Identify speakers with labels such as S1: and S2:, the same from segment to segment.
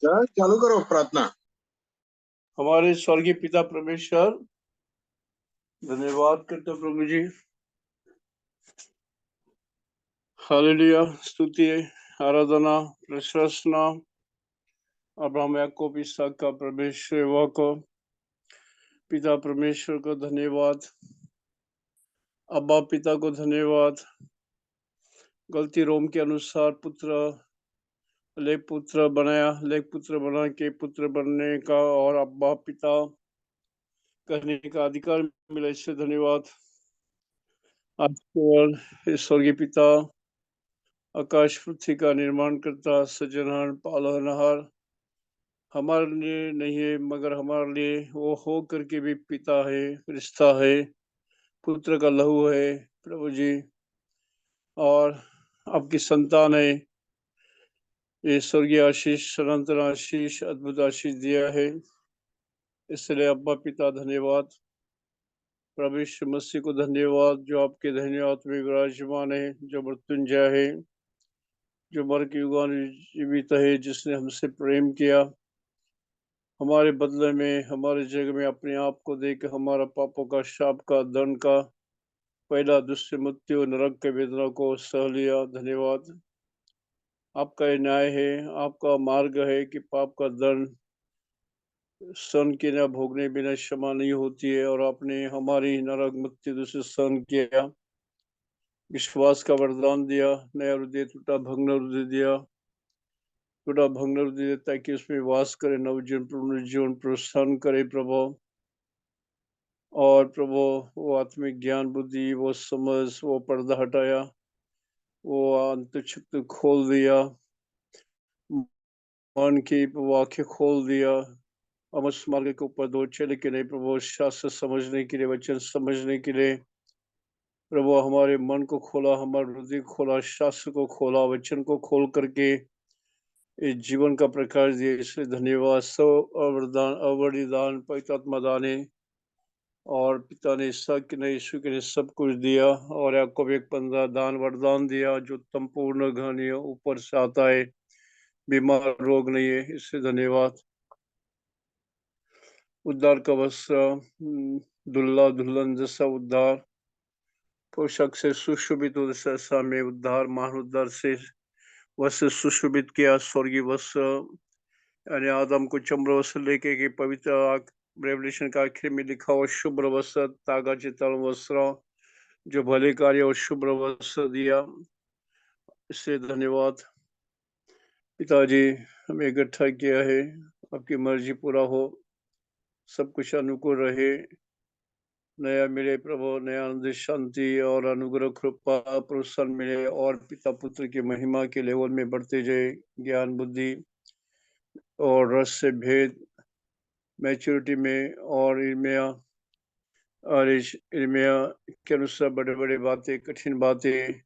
S1: चालू करो प्रार्थना।
S2: हमारे स्वर्गीय पिता परमेश्वर, धन्यवाद करते हैं प्रभु जी। हालेलुया, स्तुति, आराधना, प्रशंसा अब्राहम याकूब इसहाक का परमेश्वर को, पिता परमेश्वर को धन्यवाद, अब्बा पिता को धन्यवाद। गलती रोम के अनुसार लेख पुत्र बना के पुत्र बनने का और अब्बा पिता कहने का अधिकार मिला, इससे धन्यवाद। आज केवल स्वर्गीय पिता आकाश पृथ्वी का निर्माण करता, सृजनहार, पालनहार हमारे लिए नहीं है मगर हमारे लिए वो हो करके भी पिता है, रिश्ता है, पुत्र का लहू है प्रभु जी, और आपकी संतान है। ये स्वर्गीय आशीष, सनातन आशीष, अद्भुत आशीष दिया है, इसलिए अब्बा पिता धन्यवाद। प्रभु यीशु मसीह को धन्यवाद, जो आपके धन्यवाद में विराजमान है, जो मृत्युंजय है, जो मर के युगान जीवित है, जिसने हमसे प्रेम किया, हमारे बदले में, हमारे जगह में अपने आप को देकर हमारा पापों का, शाप का, दंड का, पहला दुष्ट मृत्यु नरक के वेदना को सह लिया। धन्यवाद। आपका ये न्याय है, आपका मार्ग है कि पाप का दंड सहन के न भोगने बिना क्षमा नहीं होती है, और आपने हमारी नरक मृत्यु से सहन किया, विश्वास का वरदान दिया, नया हृदय, टूटा भंग हृदय दिया, टूटा भंग हृदय ताकि उसमें वास करे, नवजीवन पुनर्जीवन प्रोत्साहन करे प्रभु। और प्रभु वो आत्मिक ज्ञान, बुद्धि, वो समझ, वो पर्दा हटाया, वो अंतःचक्षु खोल दिया, मन की आंखें खोल दिया, हम उस मार्ग के ऊपर दो चले के लिए प्रभु, शास्त्र समझने के लिए, वचन समझने के लिए प्रभु, हमारे मन को खोला, हमारे हृदय खोला, शास्त्र को खोला, वचन को खोल करके इस जीवन का प्रकाश दिया, इसलिए धन्यवाद। सब अवरदान पवित्र आत्मा दाने और पिता ने इसहाक ने यीशु के लिए सब कुछ दिया, और याकूब 1:15 दान वरदान दिया, जो संपूर्ण घनी ऊपर से आता है, बीमार रोग नहीं है, इससे धन्यवाद। उद्धार का वस्त्र, दुल्ला दुल्हन जैसा उद्धार, पोशाक से सुशोभित सहसा में उद्धार, महान उद्धार से वस्त्र सुशोभित किया, स्वर्गीय वस्त्र, यानी आदम को चम्र वस्त्र लेके कि पवित्र रेवल्यूशन का आखिर में लिखा हुआ शुभ्र वस्त्र, तागा चितल वस्त्र, जो भले कार्य और शुभ्र वस्त्र दिया, इससे धन्यवाद। पिताजी, हमें इकट्ठा किया है, आपकी मर्जी पूरा हो, सब कुछ अनुकूल रहे, नया मिले प्रभु, नया आनंद, शांति और अनुग्रह, कृपा, प्रोत्साहन मिले, और पिता पुत्र की महिमा के लेवल में बढ़ते जाए, ज्ञान, बुद्धि और रस से भेद, मैच्योरिटी में, और इर्मिया के अनुसार बड़े बड़े बातें, कठिन बातें,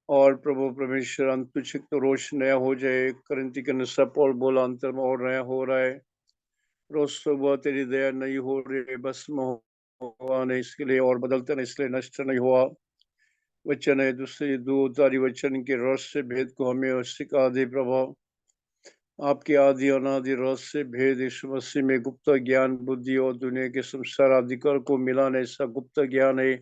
S2: और प्रभु परमेश्वर अंतुचित रोष नया हो जाए, करंती के अनुसार पौल बोला अंतर में और नया हो रहा है, रोज सुबह तेरी दया नहीं हो रही, भस्म हुआ नहीं इसके लिए, और बदलते नहीं इसलिए नष्ट नहीं हुआ। वचन है, दूसरी दूतारी वचन के रस से भेद को हमें सिखा दे प्रभु, आपके आदि अनादि रस से भेद यीशु मसीह में गुप्त ज्ञान, बुद्धि और दुनिया के संसार अधिकार को मिलाने, ऐसा गुप्त ज्ञान है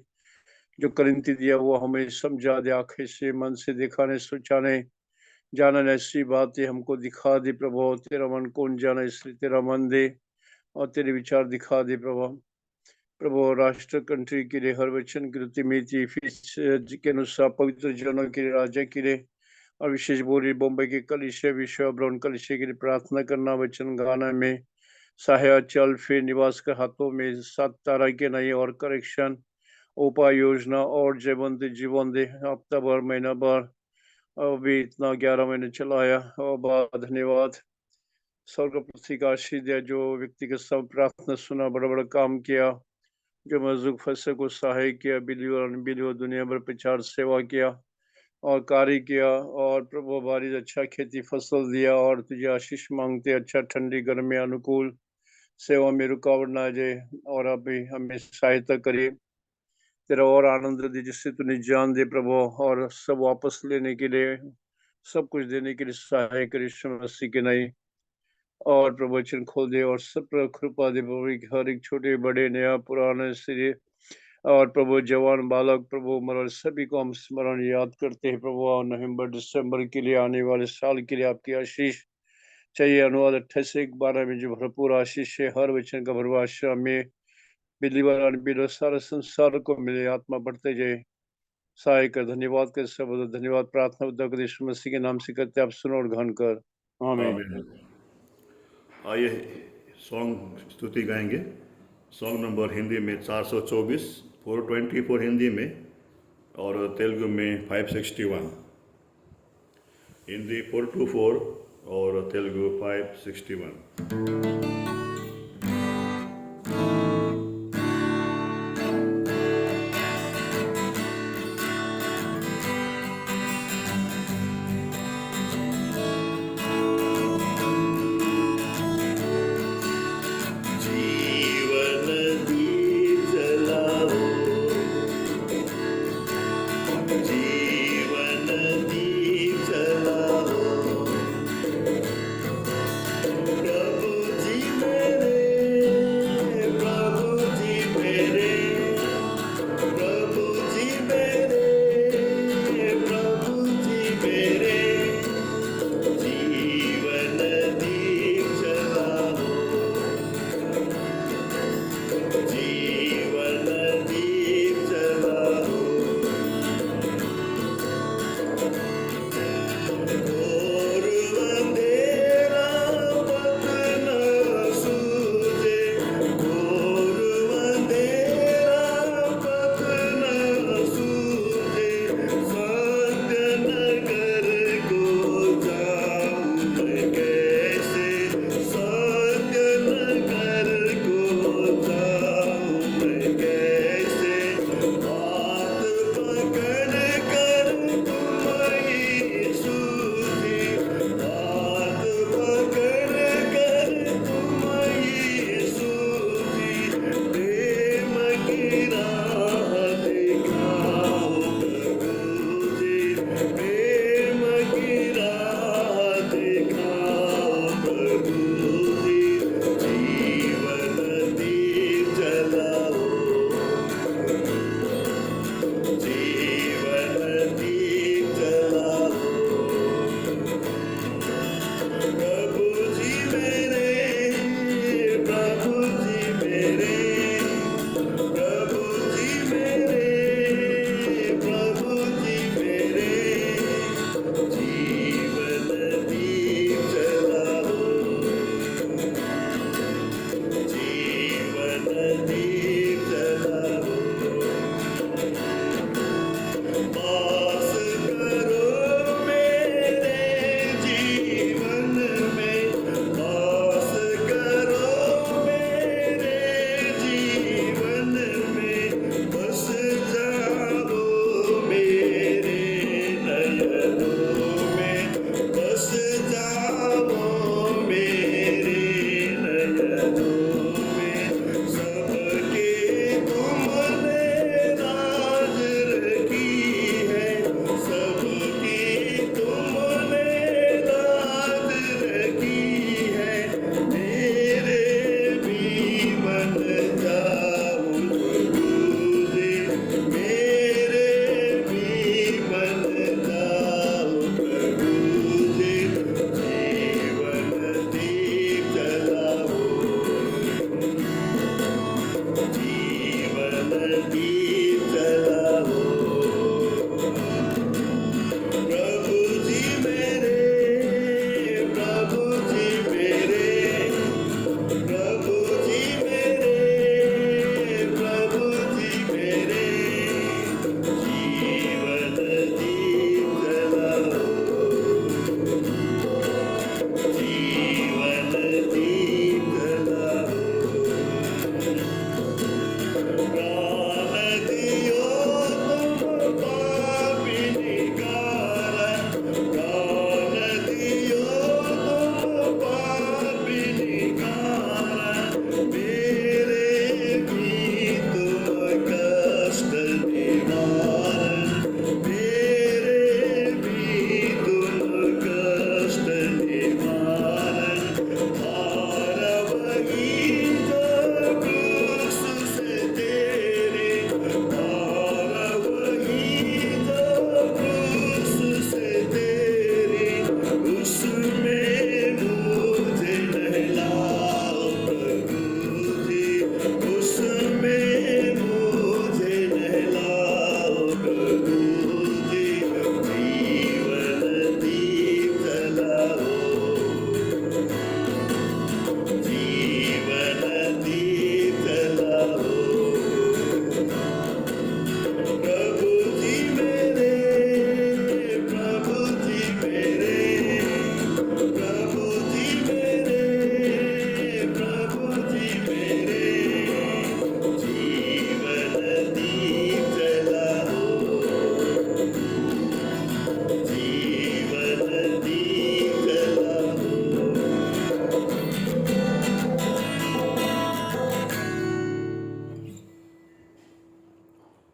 S2: जो करंती दिया, वो हमें समझा दे, आंखें से, मन से दिखाने, सोचाने, जानने ऐसी बातें हमको दिखा दे प्रभु। तेरा मन कौन जाना, इसलिए तेरा मन दे और तेरे विचार दिखा दे प्रभु। प्रभु, राष्ट्र, कंट्री के लिए हर वचन की मीति के अनुसार पवित्र जनों के लिए, राजा के लिए, और विशेष बोली बॉम्बे के कलिशे, विश्व ब्रह्म कलिशे के लिए प्रार्थना करना, वचन गाना में सहाय, चल फिर निवास के हाथों में 7 तारा के नहीं, और करेक्शन, उपाय योजना, और जीवन दे हफ्ता भर, महीना भर, अभी इतना 11 महीने चलाया, और धन्यवाद। स्वर्ग पृथ्वी का आशीष दिया, जो व्यक्तिगत सब प्रार्थना सुना, बड़ा बड़ा काम किया, जो मजदूर फंसे को सहाय किया, बिलियो और अनबिलियो दुनिया भर प्रचार सेवा किया और कार्य किया, और प्रभु बारिश अच्छा खेती फसल दिया, और तुझे आशीष मांगते, अच्छा ठंडी गर्मी अनुकूल सेवा में रुकावट ना जाए, और अभी हमें सहायता करे, तेरा और आनंद दे जिससे तूने जान दे प्रभु, और सब वापस लेने के लिए, सब कुछ देने के लिए सहाय करे, यीशु मसीह के नहीं। और प्रवचन खोल दे और सब पर कृपा दे प्रभु कि हर एक छोटे बड़े नया पुराने सिरे और प्रभु जवान बालक प्रभु मरण सभी को हम स्मरण याद करते हैं प्रभु। और नवंबर दिसंबर के लिए आने वाले साल के लिए आपकी आशीष चाहिए। अनुवाद 28:12 में जो भरपूर आशीष है हर वचन का भरवाशा में बिलीवर सारे संसार को मिले, आत्मा बढ़ते जाए। सहाय कर धन्यवाद कर सब धन्यवाद प्रार्थना उद्धार यीशु मसीह के नाम से करते आप सुनो और घन कर आमीन।
S1: आइए सॉन्ग स्तुति गाएंगे। सॉन्ग नंबर हिंदी में 424, 424 हिंदी में और तेलुगु में 561। हिंदी 424 और तेलुगु 561। जीवन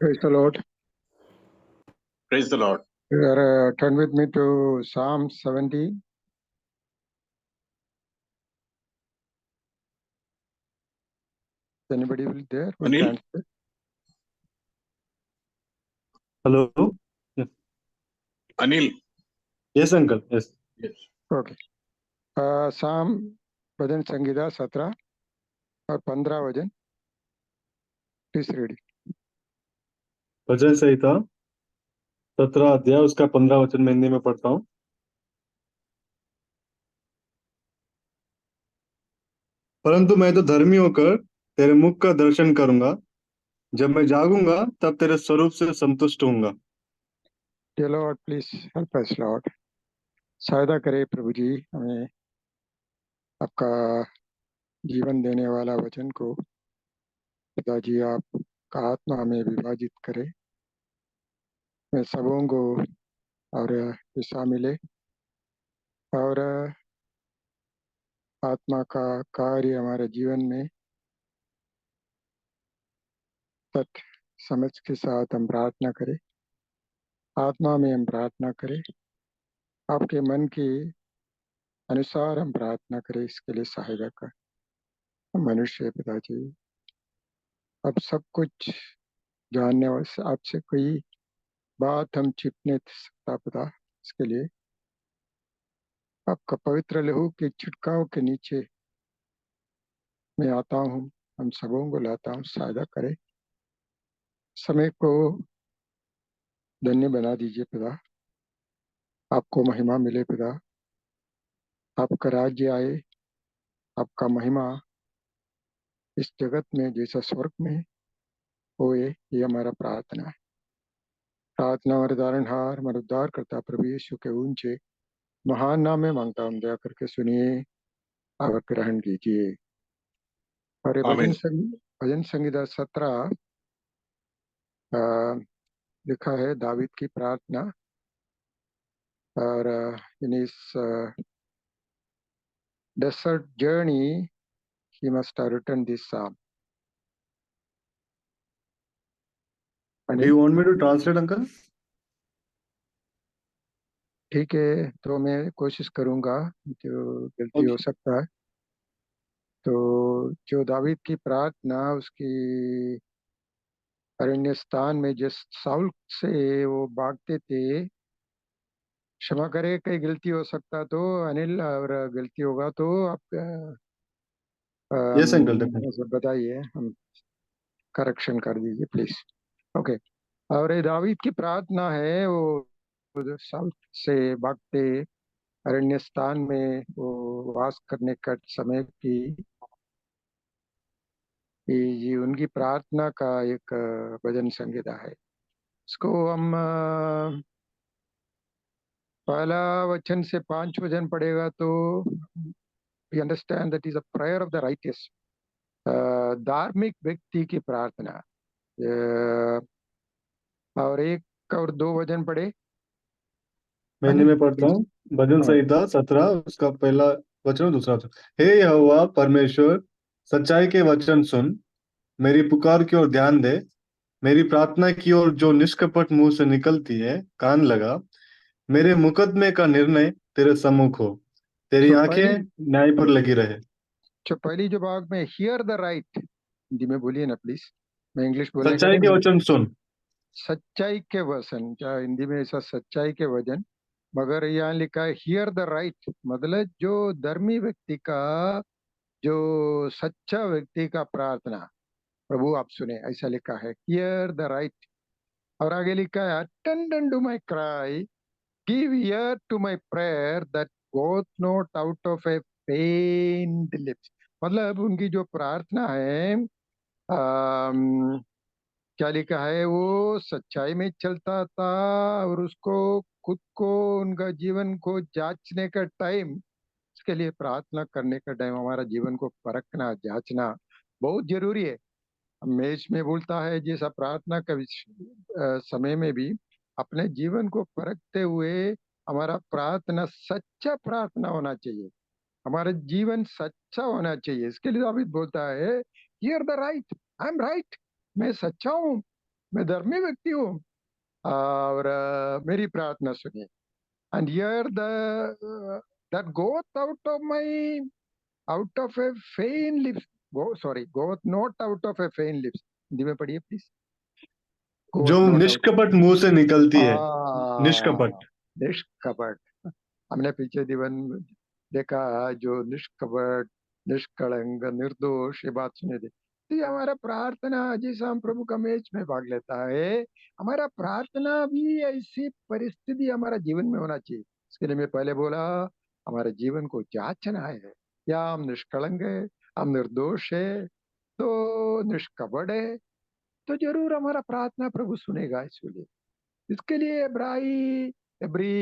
S3: Praise the Lord.
S4: Praise the Lord.
S3: Turn with me to Psalm 70. Anybody will there? Who
S4: Anil?
S3: translate?
S5: Hello? Yes.
S4: Anil.
S5: Yes, uncle. Yes.
S4: Yes.
S3: Okay. Psalm भजन संगीता 17 और 15 वचन. Please read it.
S5: भजन संहिता 17 अध्याय उसका 15 वचन मैं हिंदी में पढ़ता हूँ. परंतु मैं तो धर्मी होकर तेरे मुख का दर्शन करूंगा. जब मैं जागूंगा तब तेरे स्वरूप से संतुष्ट होऊंगा.
S3: Dear Lord, please help us, Lord. सहायता करे प्रभु जी हमें आपका जीवन देने वाला वचन को पिताजी आप का आत्मा में विभाजित करे. मैं सबों को और हिस्सा मिले और आत्मा का कार्य हमारे जीवन में तत् समझ के साथ हम प्रार्थना करें. आत्मा में हम प्रार्थना करें. आपके मन के अनुसार हम प्रार्थना करें. इसके लिए सहायता कर. हम मनुष्य पिताजी अब सब कुछ जानने वाले आपसे कोई बात हम छिपने सकता पिता. इसके लिए आपका पवित्र लहू के छिटकाव के नीचे मैं आता हूँ. हम सबों को लाता हूँ. सहायता करें. समय को धन्य बना दीजिए पिता. आपको महिमा मिले पिता. आपका राज्य आए. आपका महिमा इस जगत में जैसा स्वर्ग में होए. ये हमारा प्रार्थना है. प्रार्थना हमारे धारणहार हमारे उद्धार करता प्रभु यीशु के ऊंचे महान नाम में मांगता हूँ. दया करके सुनिए और ग्रहण कीजिए. और ये
S4: आमीन.
S3: भजन संगीता 17 लिखा है दावीद की प्रार्थना. और इन इस dessert journey he must have written this psalm.
S5: Do you want me to translate, uncle?
S3: ठीक है तो मैं कोशिश करूंगा. जो गलती हो सकता है तो जो दावीद की प्रार्थना उसकी अरण्य स्थान में जिस साउल से वो भागते थे. क्षमा करे कई गलती हो सकता तो अनिल और गलती होगा तो आप
S5: Yes, uncle. Definitely.
S3: बताइए. हम करेक्शन कर दीजिए प्लीज. ओके. और ये दावीद की प्रार्थना है. वो साउल से भागते अरण्य स्थान में वो वास करने का समय की ये उनकी प्रार्थना का एक भजन संगीता है. इसको हम पहला वचन से 5 वचन पढ़ेगा तो we understand that is a prayer of the righteous. धार्मिक व्यक्ति की प्रार्थना. और 1 और 2 वचन पढ़े.
S5: मैं हिंदी में पढ़ता हूँ. भजन संहिता 17 उसका पहला वचन और दूसरा वचन. हे यहोवा परमेश्वर, सच्चाई के वचन सुन. मेरी पुकार की ओर ध्यान दे. मेरी प्रार्थना की ओर जो निष्कपट मुंह से निकलती है कान लगा. मेरे मुकदमे का निर्णय तेरे सम्मुख हो. तेरी आंखें न्याय पर लगी रहे.
S3: पहली जो भाग में हियर द राइट हिंदी में बोलिए ना प्लीज. मैं इंग्लिश बोलने का
S5: सच्चाई के
S3: नहीं.
S5: वचन सुन.
S3: सच्चाई के वचन. क्या हिंदी में ऐसा सच्चाई के वचन मगर यहाँ लिखा है हियर द राइट. मतलब जो धर्मी व्यक्ति का जो सच्चा व्यक्ति का प्रार्थना प्रभु आप सुने. ऐसा लिखा है हियर द राइट. और आगे लिखा है attend to my cry. Give ear to my prayer that goeth not out of a penned lips. मतलब उनकी जो प्रार्थना है क्या लिखा है वो सच्चाई में चलता था और उसको खुद को उनका जीवन को जांचने का टाइम. इसके लिए प्रार्थना करने का टाइम हमारा जीवन को परखना जांचना बहुत जरूरी है. मेष में बोलता है जैसा प्रार्थना का समय में भी अपने जीवन को परखते हुए हमारा प्रार्थना सच्चा प्रार्थना होना चाहिए. हमारा जीवन सच्चा होना चाहिए. इसके लिए दावीद बोलता है here the right. I am right. मैं सच्चा हूँ. मैं धर्मी व्यक्ति हूँ और मेरी प्रार्थना सुनिए। And here the that Goth out of A fan lips, Goth not out of A fan lips. Hindi में पढ़िए प्लीज। गोथ
S5: जो
S3: नॉट आउट,
S5: निष्कपट मुंह से निकलती है, निष्कपट।
S3: निष्कपट। हमने पीछे जीवन देखा, जो निष्कपट, निष्कलंक, निर्दोष, ये बात सुनी थी। तो ये हमारा प्रार्थना, जिस हम प्रभु का मेज में भाग लेता है, हमारा प्रार्थना भी ऐसी परिस्थिति हमारा जीवन में होना चाहिए। इसके लिए मैं पहले बोला, हमारे जीवन को जांचना है, क्या हम निष्कलंक है, हम निर्दोष है, तो निष्कपट है, तो जरूर हमारा प्रार्थना प्रभु सुनेगा। इसलिए इसके लिए इब्री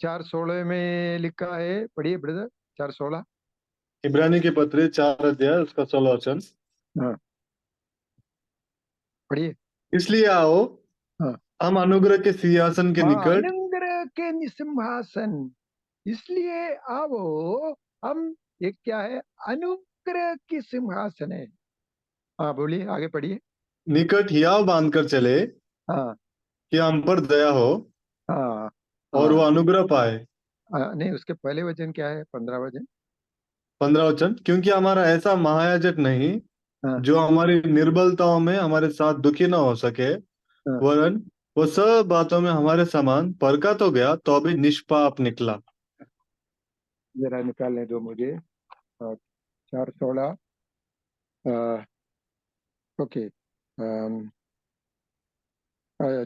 S3: 4:16 में लिखा है, पढ़िए ब्रदर 4:16।
S5: इब्रानी के पत्र 4 अध्याय उसका 16 वचन।
S3: हाँ पढ़िए।
S5: इसलिए आओ,
S3: हाँ
S5: हम अनुग्रह के सिंहासन के
S3: हाँ,
S5: निकट,
S3: अनुग्रह के सिंहासन, इसलिए आओ हम, ये क्या है, अनुग्रह की सिंहासन है। हाँ बोलिए, आगे पढ़िए।
S5: निकट हियाव बांध कर चले,
S3: हाँ
S5: कि हम पर दया हो
S3: हाँ
S5: और वो
S3: हाँ
S5: अनुग्रह पाए।
S3: नहीं, उसके पहले वचन क्या है, 15 वचन।
S5: 15 वचन, क्योंकि हमारा ऐसा महायाजक नहीं
S3: हाँ
S5: जो हमारी निर्बलताओं में हमारे साथ दुखी न हो सके,
S3: हाँ,
S5: वरन वो सब बातों में हमारे समान परका तो गया तो भी निष्पाप निकला।
S3: जरा निकालने दो मुझे। 4:16, ओके,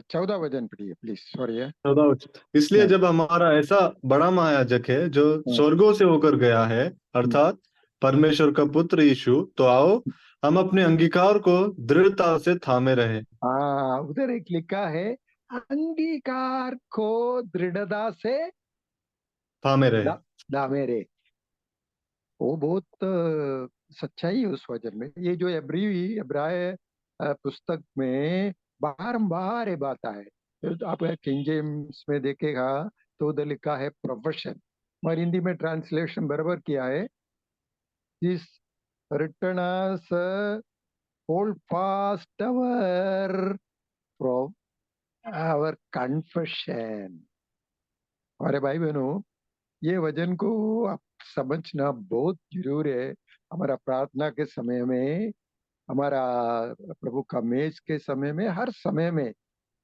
S3: 14 वचन पढ़िए प्लीज, सॉरी है।
S5: 14 वचन, इसलिए
S3: हाँ
S5: जब हमारा ऐसा बड़ा महायाजक है जो
S3: हाँ
S5: स्वर्गों से होकर गया है, अर्थात परमेश्वर का पुत्र यीशु, तो आओ हम अपने अंगीकार को दृढ़ता से थामे रहे।
S3: हाँ, उधर एक लिखा है, अंगीकार को दृढ़ता से
S5: थामे रहे।
S3: दामे रे। वो बहुत सच्चाई है उस वचन में। ये जो इब्राय पुस्तक में बारंबार ये बात है। तो आप किंग जेम्स में देखेगा तो उधर लिखा है प्रोफेशन, और हिंदी में ट्रांसलेशन बराबर किया है, this return us hold fast our confession. हमारे भाई बहनों, ये वचन को आप समझना बहुत जरूर है। हमारा प्रार्थना के समय में, हमारा प्रभु का मेज के समय में, हर समय में,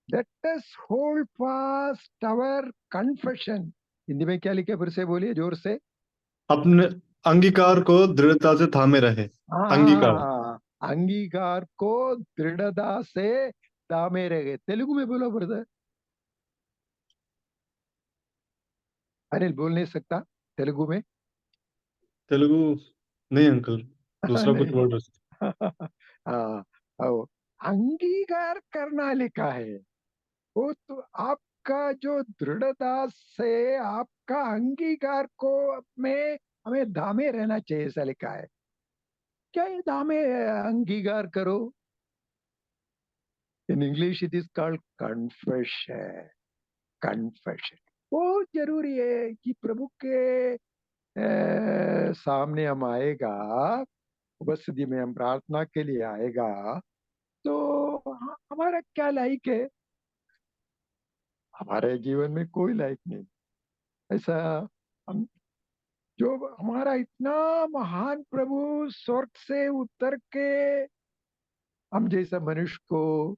S3: let us hold fast our confession. Hindi में क्या लिखे, फिर से बोलिए जोर से।
S5: अपने अंगीकार को दृढ़ता से थामे रहे। अंगीकार।
S3: हाँ, अंगीकार को दृढ़ता से दामे रहे। तेलुगु में बोलो ब्रदर। अनिल बोल नहीं सकता तेलुगु में?
S5: तेलुगु नहीं अंकल, दूसरा कुछ
S3: नहीं।
S5: बोल रहे थे।
S3: हाँ, आओ, अंगीकार करना लिखा है। वो तो आपका जो दृढ़ता से आपका अंगीकार को में हमें धामे रहना चाहिए, ऐसा लिखा है। क्या ये धामे अंगीकार करो? In English it is called confession. Confession बहुत जरूरी है कि प्रभु के सामने हम आएगा, उपस्थिति में हम प्रार्थना के लिए आएगा, तो हमारा क्या लायक है? हमारे जीवन में कोई लायक नहीं ऐसा। हम, जो हमारा इतना महान प्रभु स्वर्ग से उतर के हम जैसा मनुष्य को,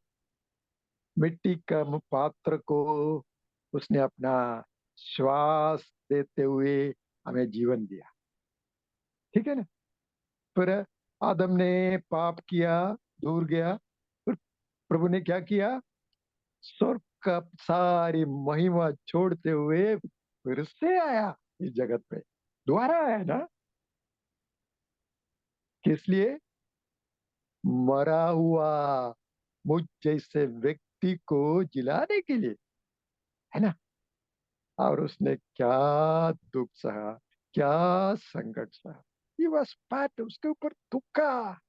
S3: मिट्टी का पात्र को, उसने अपना श्वास देते हुए हमें जीवन दिया, ठीक है ना? फिर आदम ने पाप किया, दूर गया, फिर प्रभु ने क्या किया? स्वर्ग का सारी महिमा छोड़ते हुए फिर से आया इस जगत पे, दोबारा आया ना। किस लिए? मरा हुआ मुझ जैसे व्यक्ति को जिलाने के लिए, है ना? और उसने क्या दुख सहा, क्या संकट सहा। ये बस पाठ उसके ऊपर दुखा।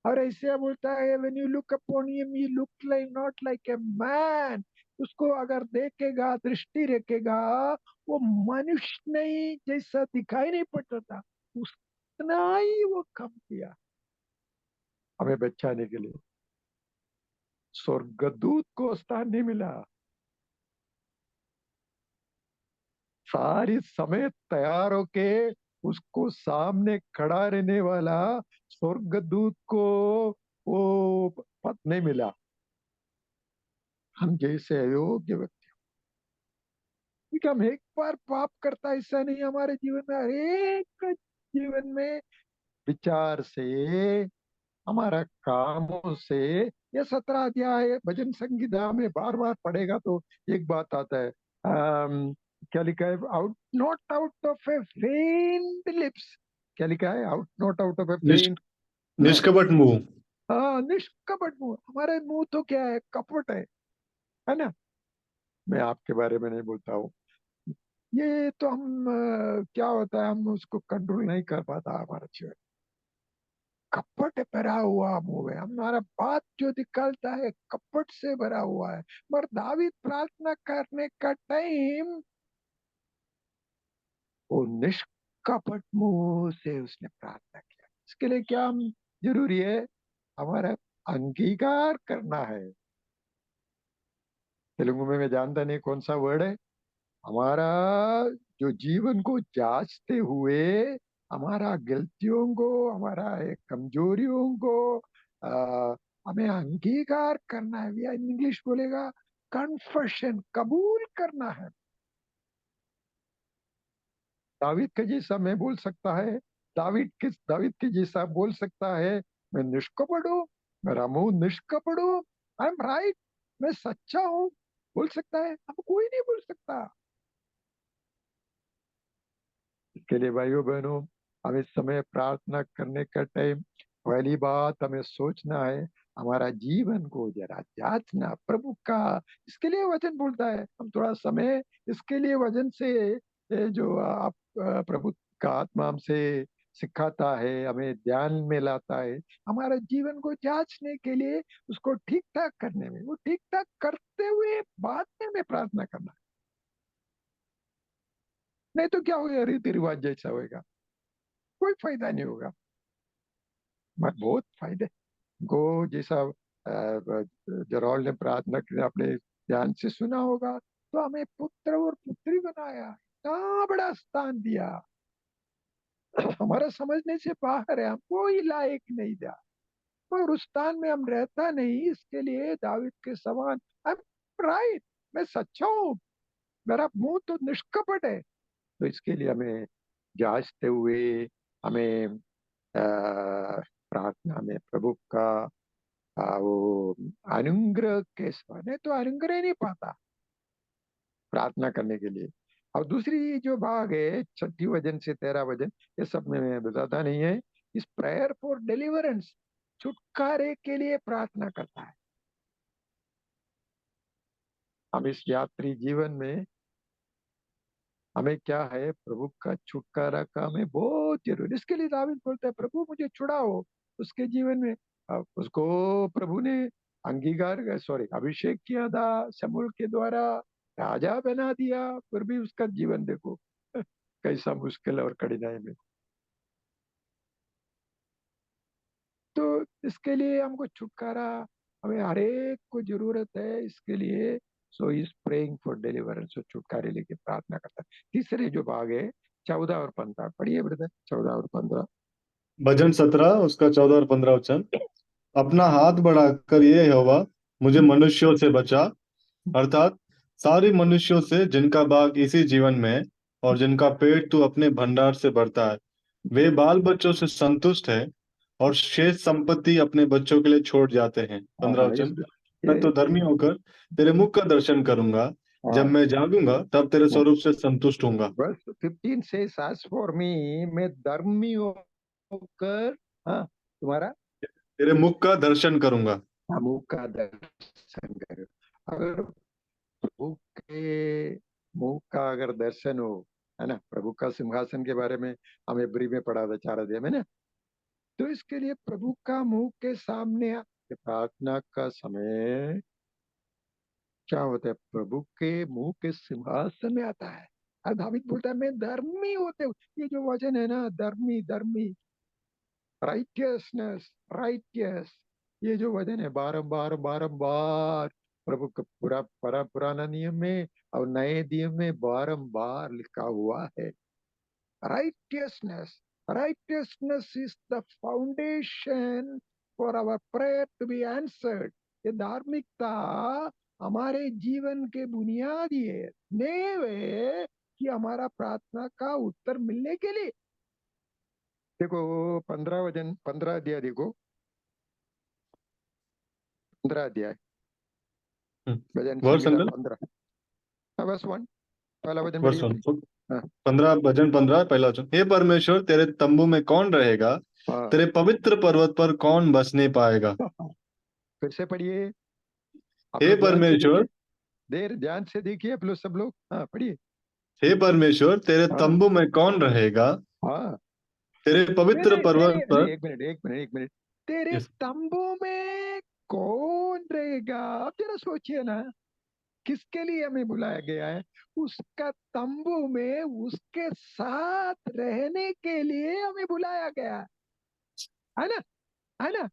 S3: और ऐसे बोलता है, when you look upon him you look like not like a man. उसको अगर देखेगा, दृष्टि रखेगा, वो मनुष्य नहीं जैसा दिखाई नहीं पड़ता था, उतना ही वो कम किया हमें बचाने के लिए। स्वर्गदूत को स्थान नहीं मिला। सारी समय तैयार होके उसको सामने खड़ा रहने वाला स्वर्गदूत को वो पद नहीं मिला। हम जैसे अयोग्य व्यक्ति, क्योंकि हम एक बार पाप करता, ऐसा नहीं, हमारे जीवन में, हर एक जीवन में, विचार से, हमारा कामों से। ये 17 अध्याय भजन संगीता में बार बार पढ़ेगा तो एक बात आता है, क्या लिखा है, आउट नॉट आउट ऑफ ए फेंट लिप्स, क्या लिखा है, आउट नॉट आउट ऑफ ए फेंट,
S5: निष्कपट मुंह।
S3: हाँ, निष्कपट मुंह। हमारे मुंह तो क्या है, कपट है ना। मैं आपके बारे में नहीं बोलता हूँ, ये तो हम क्या होता है, हम उसको कंट्रोल नहीं कर पाता हमारा जीवन। कपट भरा हुआ मुंह है हमारा, बात जो निकलता है कपट से भरा हुआ है। मगर दावीद प्रार्थना करने का टाइम वो निष्कपट मुंह से उसने प्रार्थना किया। इसके लिए क्या हम जरूरी है, हमारा अंगीकार करना है। तेलुगु में मैं जानता नहीं कौन सा वर्ड है, हमारा जो जीवन को जांचते हुए, हमारा गलतियों को, हमारा कमजोरियों को हमें अंगीकार करना है, या इंग्लिश बोलेगा कन्फेशन, कबूल करना है। दावीद के जैसा मैं बोल सकता है, दावीद के जैसा बोल सकता है, मैं निष्कपट हूँ, मेरा मुंह निष्कपट हूँ, आई एम राइट, मैं सच्चा हूँ, बोल सकता है। अब कोई नहीं बोल सकता। इसके लिए भाइयों बहनों, हम इस समय प्रार्थना करने का टाइम, पहली बात हमें सोचना है, हमारा जीवन को जरा जांचना प्रभु का। इसके लिए वचन बोलता है, हम थोड़ा समय इसके लिए वचन से जो आप प्रभु का आत्मा हमसे सिखाता है, हमें ध्यान में लाता है, हमारा जीवन को जांचने के लिए, उसको ठीक ठाक करने में, वो ठीक ठाक करते हुए बाद में हमें प्रार्थना करना। नहीं तो क्या होगा, रीति रिवाज जैसा होगा, कोई फायदा नहीं होगा। मगर बहुत फायदे को, जैसा जरौल ने प्रार्थना की, आपने ध्यान से सुना होगा, तो हमें पुत्र और पुत्री बनाया, इतना बड़ा स्थान दिया, हमारा समझने से बाहर है, हम कोई लायक नहीं दिया, और उस स्थान में हम रहता नहीं। इसके लिए दावीद के समान, आई एम राइट, मैं सच्चा हूँ, मेरा मुंह तो निष्कपट है। तो इसके लिए हमें जांचते हुए, हमें प्रार्थना में प्रभु का वो अनुग्रह के नहीं तो अनुग्रह नहीं पाता प्रार्थना करने के लिए। और दूसरी जो भाग है, 6 वचन से 13 वचन, ये सब में मैं बताता नहीं है, इस प्रेयर फॉर डिलीवरेंस, छुटकारे के लिए प्रार्थना करता है। हम इस यात्री जीवन में, हमें क्या है, प्रभु का छुटकारा का हमें बहुत जरूरी। इसके लिए दावीद बोलता है, प्रभु मुझे छुड़ाओ। उसके जीवन में उसको प्रभु ने अंगीकार, सॉरी, अभिषेक किया था शमूएल के द्वारा, राजा बना दिया, फिर भी उसका जीवन देखो कैसा मुश्किल और कठिनाई में। तो इसके लिए हमको छुटकारा, हमें हर एक को जरूरत है इसके लिए। So is praying for deliverance, छुटकारे लेके प्रार्थना करता है। तीसरे जो भाग है, 14 और 15 पढ़िए ब्रदर, 14 और 15।
S5: भजन 17 उसका 14 और 15 वचन। अपना हाथ बढ़ाकर ये यहोवा मुझे मनुष्यों से बचा, अर्थात सारे मनुष्यों से जिनका भाग इसी जीवन में है और जिनका पेट तू अपने भंडार से भरता है। वे बाल बच्चों से संतुष्ट है और शेष संपत्ति अपने बच्चों के लिए छोड़ जाते हैं। 15
S3: हाँ,
S5: वचन। मैं तो धर्मी होकर तेरे मुख का दर्शन करूंगा, जब
S3: हाँ,
S5: मैं जागूंगा तब तेरे स्वरूप से संतुष्ट होऊंगा।
S3: वर्स 15 से, as for me, मैं धर्मी होकर, हाँ, तुम्हारा
S5: तेरे मुख का दर्शन करूंगा।
S3: मुंह का दर्शन करो। अगर प्रभु के मुंह का अगर दर्शन हो, है ना, प्रभु का सिंहासन के बारे में हमें इब्री में पढ़ा था 4 अध्याय में ना। तो इसके लिए प्रभु का मुंह के सामने प्रार्थना का समय क्या होता है, प्रभु के मुंह के सिंहासन में आता है। और दावीद बोलता है, मैं धर्मी होते हूँ। ये जो वचन है ना, धर्मी, धर्मी, राइटियसनेस, राइटियस, ये जो वचन है बारंबार बारंबार प्रभु का पुराना नियम में और नए नियम में बारंबार लिखा हुआ है। righteousness righteousness is the foundation for our prayer to be answered। ये धार्मिकता हमारे जीवन के बुनियादी है, नेव है कि हमारा प्रार्थना का उत्तर मिलने के लिए। देखो 15 अध्याय, देखो 15 अध्याय भजन
S5: वर्ष
S3: संहिता
S5: अंकल
S3: 15 बस 1 पहला वचन
S5: वर्ष
S3: पढ़िए।
S5: 1
S3: हाँ
S5: 15 भजन 15 पहला वचन। हे परमेश्वर, तेरे तंबू में कौन रहेगा?
S3: हाँ
S5: तेरे पवित्र पर्वत पर कौन बसने पाएगा?
S3: फिर से पढ़िए, आप
S5: हे
S3: लोग ध्यान से देखिए,
S5: परमेश्वर,
S3: देर ध्यान से देखिए आप लोग, सब लोग। हाँ पढ़िए।
S5: हे परमेश्वर, तेरे
S3: हाँ
S5: तंबू में कौन रहेगा?
S3: हाँ
S5: तेरे पवित्र
S3: तेरे तेरे
S5: पर्वत
S3: नहीं,
S5: पर।
S3: एक मिनट, तेरे
S5: यस,
S3: तंबू में कौन रहेगा? आप जरा सोचिए ना, किसके लिए हमें बुलाया गया है? उसका तंबू में उसके साथ रहने के लिए हमें बुलाया गया है ना, है ना।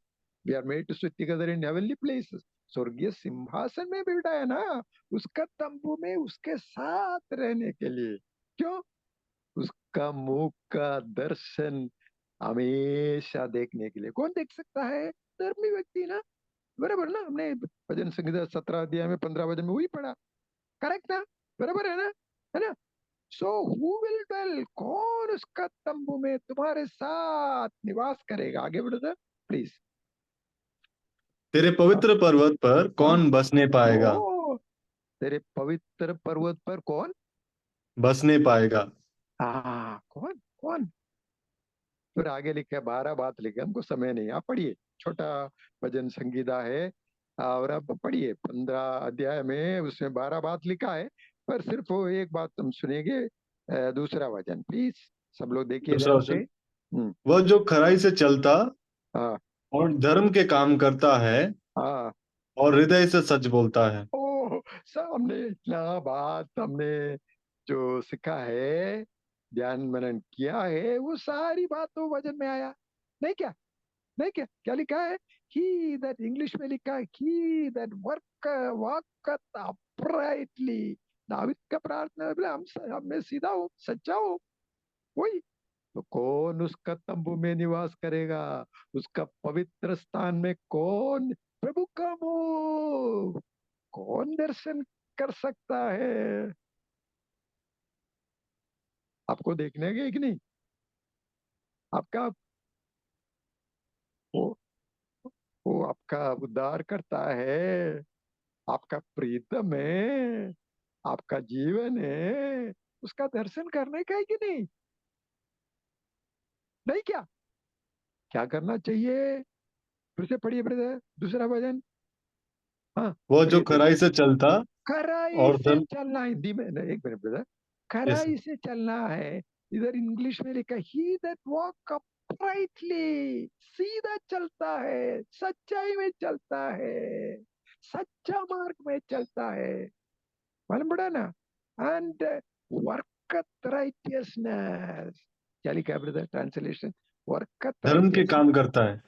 S3: We are made to sit together in heavenly places. स्वर्गीय सिंहासन में बिठाया ना, उसका तंबू में उसके साथ रहने के लिए। क्यों? उसका मुख का दर्शन हमेशा देखने के लिए। कौन देख सकता है? धर्मी व्यक्ति ना, बराबर ना। हमने भजन संहिता 17 अध्याय में 15 वचन में वही पढ़ा, करेक्ट ना? बराबर है ना। सो हु विल ड्वेल, कौन उसका तंबू में तुम्हारे साथ निवास करेगा? आगे बढ़ो प्लीज।
S5: तेरे पवित्र पर्वत पर
S3: हाँ
S5: कौन बसने पाएगा?
S3: ओ, तेरे पवित्र पर्वत पर कौन?
S5: बसने पाएगा।
S3: कौन कौन? फिर आगे लिखे 12 बात लिखे, हमको समय नहीं। आप पढ़िए, छोटा भजन संगीता है और अब पढ़िए 15 अध्याय में, उसमें 12 बात लिखा है, पर सिर्फ वो एक बात हम सुनेंगे। दूसरा वचन प्लीज, सब लोग देखिए
S5: दूसरा
S3: ध्यान से।
S5: वचन। वह जो खराई से चलता
S3: हाँ
S5: और धर्म के काम करता है
S3: हाँ
S5: और हृदय से सच बोलता है।
S3: ओ, सब हमने इतना बात हमने जो सीखा है, ध्यान मनन किया है, वो सारी बात तो वचन में आया नहीं क्या? नहीं क्या? क्या लिखा है? ही दैट, इंग्लिश में लिखा है, ही दैट वर्क वॉकथ अपराइटली। दाऊद का प्रार्थना है, बोले हम में सीधा हो, सच्चा हो। वही तो, कौन उसका तंबू में निवास करेगा? उसका पवित्र स्थान में कौन? प्रभु का मुंह कौन दर्शन कर सकता है? आपको देखने गए कि नहीं? आपका वो वो आपका उद्धार करता है, आपका प्रीतम है, आपका जीवन है, उसका दर्शन करने का है कि नहीं? नहीं क्या? क्या करना चाहिए? फिर से पढ़िए ब्रदर, दूसरा भजन। हाँ
S5: वह जो
S3: पढ़िए, देखो।
S5: खराई से चलता
S3: खराई
S5: और
S3: से
S5: धर्म।
S3: चलना, हिंदी में नहीं, एक मिनट ब्रदर,
S5: यस,
S3: खराई से चलना है। इधर इंग्लिश में लिखा, ही दैट वॉक अपराइटली, सीधा चलता है, सच्चाई में चलता है, सच्चा मार्ग में चलता है। मालूम पड़ा ना? And worketh righteousness. क्या लिखा है ब्रदर ट्रांसलेशन? वर्कथ
S5: धर्म के
S3: राइटियसनेस।
S5: काम करता है।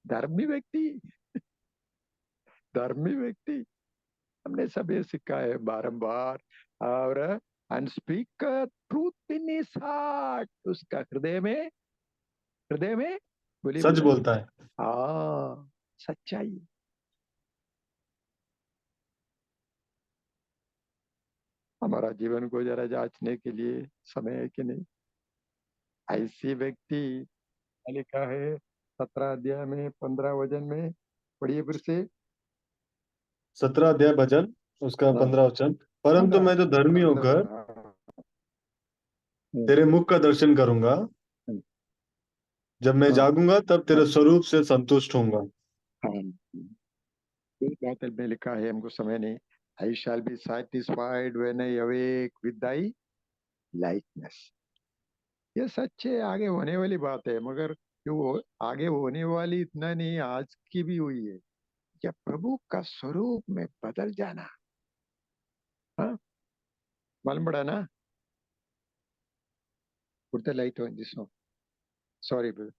S3: धर्मी व्यक्ति, धर्मी व्यक्ति, हमने सब ये सीखा है बारंबार। और and speak truth in his heart, उसका हृदय में बोलिए
S5: सच
S3: ब्रदर।
S5: बोलता है।
S3: सच्चाई। हमारा जीवन को जरा जांचने के लिए समय है कि नहीं? ऐसी व्यक्ति, क्या लिखा है 17 अध्याय में 15 वचन में? पढ़िए फिर से।
S5: 17 अध्याय भजन, उसका
S3: हाँ
S5: 15 वचन। परंतु
S3: पंद्रह
S5: मैं तो धर्मी होकर
S3: पंद्रह
S5: तेरे मुख का दर्शन करूंगा। जब मैं
S3: हाँ
S5: जागूंगा तब तेरे स्वरूप से संतुष्ट होऊंगा।
S3: हाँ, एक बात में लिखा है, हमको समय नहीं। I shall be satisfied when I awake with thy lightness. ये सच है, आगे होने वाली बात है, मगर जो आगे होने वाली इतना नहीं, आज की भी हुई है। क्या प्रभु का स्वरूप में बदल जाना? हाँ मालूम पड़ा ना? Put the light on this one. Sorry brother.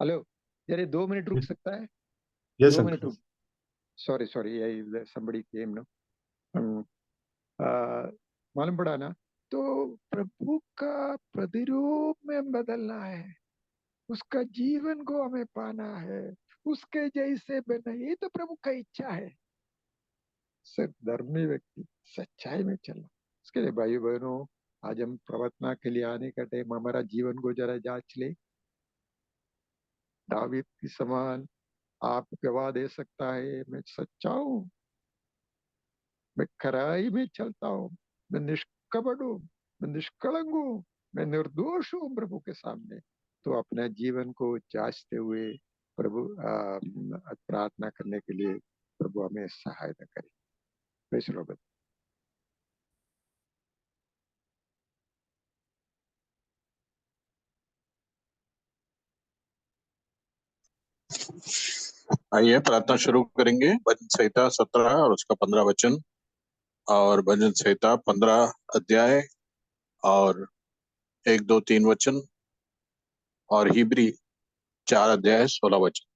S3: Hello, जरा 2 मिनट रुक सकता है?
S5: Yes
S3: 2 minute
S5: uncle.
S3: रुक। Sorry, somebody came, no? मालूम पड़ा ना? तो प्रभु का प्रतिरूप में बदलना है, उसका जीवन को हमें पाना है, उसके जैसे बनना, ये तो प्रभु का इच्छा है। सिर्फ धर्मी व्यक्ति सच्चाई में चलना। इसके लिए भाई बहनों, आज हम प्रार्थना के लिए आने का टाइम, हमारा जीवन को जरा जांच ले। दावीद के समान आप गवाह दे सकता है, मैं सच्चा हूँ, मैं खराई में चलता हूँ, मैं निष्कपट हूँ, मैं निष्कलंक हूँ, मैं निर्दोष हूँ प्रभु के सामने। तो अपने जीवन को जांचते हुए प्रभु प्रार्थना करने के लिए प्रभु हमें सहायता करे। Praise the Lord.
S4: आइए प्रार्थना शुरू करेंगे। भजन संहिता 17 और उसका 15 वचन, और भजन संहिता 15 अध्याय और 1, 2, 3 वचन, और हिब्री 4 अध्याय 16 वचन।